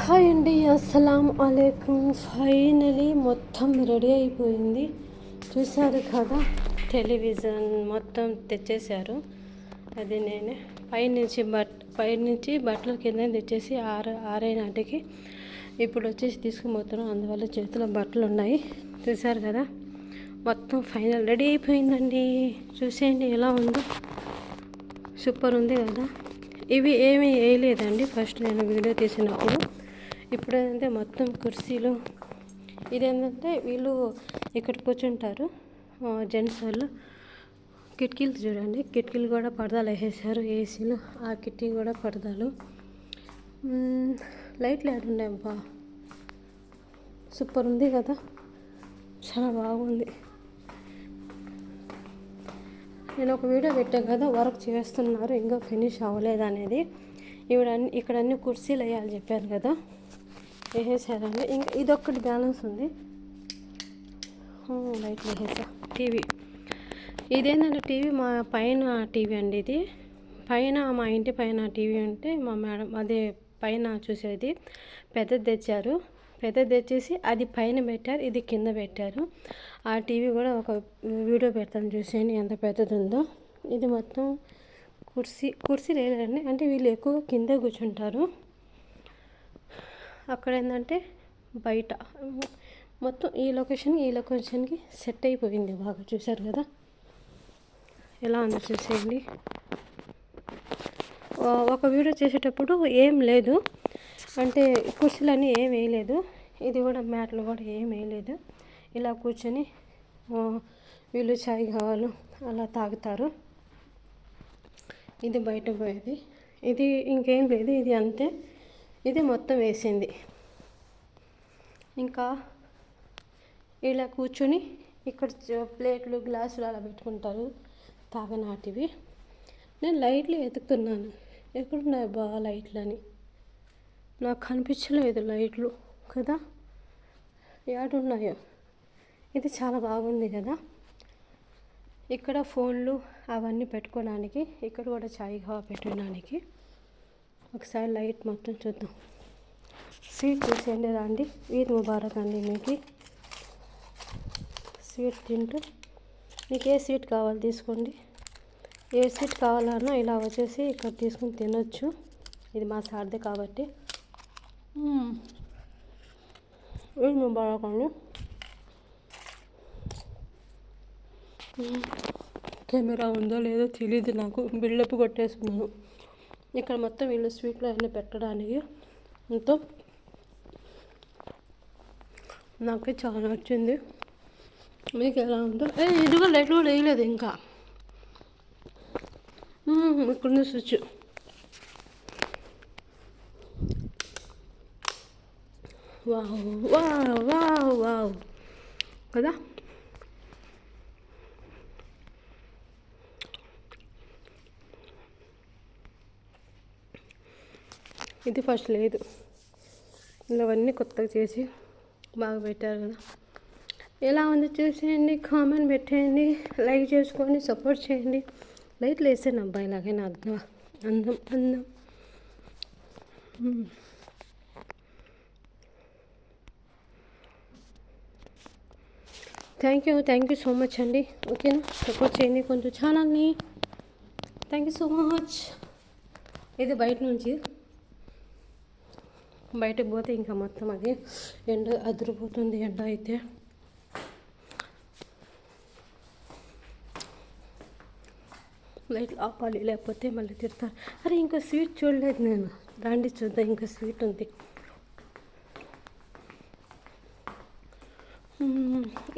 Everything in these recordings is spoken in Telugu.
హాయ్ అండి, అస్సలం అలైకుం. ఫైనలీ మొత్తం రెడీ అయిపోయింది. చూశారు కదా, టెలివిజన్ మొత్తం తెచ్చేశారు. అది నేనే పైనుంచి బట్టలు కింద తెచ్చేసి ఆరైనాటికి ఇప్పుడు వచ్చేసి తీసుకుపోతున్నాను. అందువల్ల చేతిలో బట్టలు ఉన్నాయి. చూశారు కదా, మొత్తం ఫైనల్ రెడీ అయిపోయిందండి. చూసేయండి ఎలా ఉందో, సూపర్ ఉంది కదా. ఇవి ఏమీ వేయలేదండి ఫస్ట్ నేను వీడియో తీసినప్పుడు. ఇప్పుడు ఏంటంటే మొత్తం కుర్చీలు, ఇదేంటంటే వీళ్ళు ఇక్కడ కూర్చుంటారు జెంట్స్ వాళ్ళు. కిటికీలు చూడండి, కిటికీలు కూడా పరదాలు వేసేసారు. ఏసీలు, ఆ కిటికీ కూడా పరదాలు. లైట్లు ఏడున్నాయి అబ్బా, సూపర్ ఉంది కదా, చాలా బాగుంది. నేను ఒక వీడియో పెట్టాను కదా, వర్క్ చేస్తున్నారు ఇంకా ఫినిష్ అవ్వలేదు అనేది. ఇక్కడ అన్ని కుర్చీలు వేయాలి చెప్పాను కదా, వేసేసారండి. ఇంకా ఇదొక్కటి బ్యాలెన్స్ ఉంది. లైట్లు వేసేసా. టీవీ ఇదేంటంటే టీవీ మా పైన టీవీ అండి. ఇది పైన మా ఇంటి పైన టీవీ ఉంటే మా మేడం అదే పైన చూసేది పెద్దది తెచ్చారు. పెద్దది తెచ్చేసి అది పైన పెట్టారు, ఇది కింద పెట్టారు. ఆ టీవీ కూడా ఒక వీడియో పెడతాను చూసేయండి ఎంత పెద్దది ఉందో. ఇది మొత్తం కుర్చీ లేదండి, అంటే వీళ్ళు ఎక్కువ కింద కూర్చుంటారు. అక్కడ ఏంటంటే బయట మొత్తం ఈ లొకేషన్కి సెట్ అయిపోయింది బాగా. చూశారు కదా ఎలా ఉందో చూసేయండి. ఒక వీడియో చేసేటప్పుడు ఏం లేదు, అంటే కుర్చీలన్నీ ఏం వేయలేదు. ఇది కూడా మ్యాట్లు కూడా ఏం వేయలేదు. ఇలా కూర్చొని వీళ్ళు చాయ్ కావాలి అలా తాగుతారు. ఇది బయట పోయేది. ఇది ఇంకేం లేదు, ఇది అంతే. ఇది మొత్తం వేసింది. ఇంకా ఇలా కూర్చొని ఇక్కడ ప్లేట్లు గ్లాసులు అలా పెట్టుకుంటారు తాగనాటివి. నేను లైట్లు వెతుకుతున్నాను, ఎక్కడున్నాయి బాగా లైట్లు అని. నాకు కనిపించలేదు లైట్లు కదా, ఏడున్నాయో. ఇది చాలా బాగుంది కదా. ఇక్కడ ఫోన్లు అవన్నీ పెట్టుకోవడానికి, ఇక్కడ కూడా చాయ్ కావా పెట్టడానికి. ఒకసారి లైట్ మొత్తం చూద్దాం. స్వీట్ చూసేయండి రండి. ఈద్ ముబారక్ అండి మీకు. స్వీట్ తింటూ మీకు ఏ స్వీట్ కావాలి తీసుకోండి. ఏ స్వీట్ కావాలన్నా ఇలా వచ్చేసి ఇక్కడ తీసుకుని తినొచ్చు. ఇది మా సార్దే కాబట్టి. ఈద్ ముబారక్ అండి. కెమెరా ఉందో లేదో తెలియదు నాకు, బిల్డప్ కొట్టేసుకున్నాను. ఇక్కడ మొత్తం వీళ్ళు స్వీట్లు అన్నీ పెట్టడానికి ఎంతో నాకు చాలా నచ్చింది. మీకు ఎలా ఉందో. ఇదిగో లైట్లు కూడా వేయలేదు ఇంకా. ఇక్కడ switch. Wow wow wow wow కదా. ఇది ఫస్ట్ లేదు, ఇవన్నీ కొత్తగా చేసి బాగా పెట్టారు కదా. ఎలా ఉంది చూసేయండి, కామెంట్ పెట్టేయండి, లైక్ చేసుకోండి, సపోర్ట్ చేయండి. లైట్లు వేసాను అబ్బాయిలాగే నా అందం. థ్యాంక్ యూ సో మచ్ అండి. ఓకేనా, సపోర్ట్ చేయండి కొంచెం ఛానల్ని. Thank you so much. ఇది బయట నుంచి బయటకు పోతే ఇంకా మొత్తం అది ఎండ అదిరిపోతుంది. ఎండ అయితే లైట్లు ఆపాలి, లేకపోతే మళ్ళీ తిడతారు. అరే ఇంకా స్వీట్ చూడలేదు నేను, రండి చూద్దాం. ఇంకా స్వీట్ ఉంది.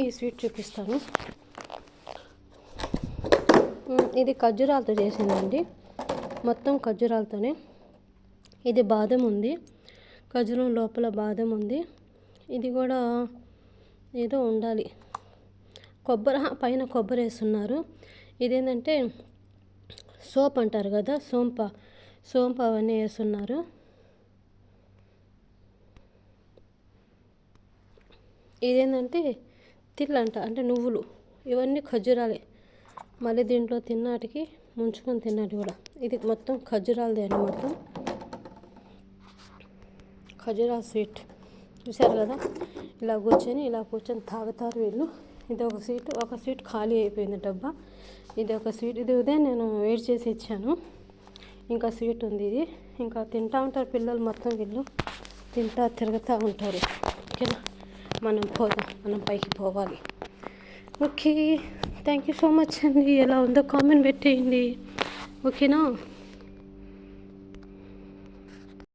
ఈ స్వీట్ చూపిస్తాను. ఇది ఖర్జూరాలతో చేసిందండి, మొత్తం ఖర్జూరాలతోనే. ఇది బాదం ఉంది, ఖర్జూరం లోపల బాదం ఉంది. ఇది కూడా ఏదో ఉండాలి, పైన కొబ్బరి వేస్తున్నారు. ఇదేంటంటే సోప్ అంటారు కదా, సోంప అవన్నీ వేస్తున్నారు. ఇదేంటంటే తిల్లంట, అంటే నువ్వులు. ఇవన్నీ ఖర్జూరాలే. మళ్ళీ దీంట్లో తిన్నాటికి ముంచుకొని తిన్నాటి కూడా. ఇది మొత్తం ఖర్జూరాలదే అండి. మొత్తం ఖజూరా స్వీట్ చూసారు కదా, ఇలా కూర్చొని తాగుతారు వీళ్ళు. ఇది ఒక స్వీట్ ఖాళీ అయిపోయింది డబ్బా. ఇది ఒక స్వీట్, ఇది ఉదయం నేను వేడి చేసి ఇచ్చాను. ఇంకా స్వీట్ ఉంది. ఇది ఇంకా తింటూ ఉంటారు పిల్లలు మొత్తం. వీళ్ళు తిరుగుతూ ఉంటారు. ఓకేనా, మనం పైకి పోవాలి. Okay, thank you so much అండి. ఎలా ఉందో కామెంట్ పెట్టేయండి. ఓకేనా.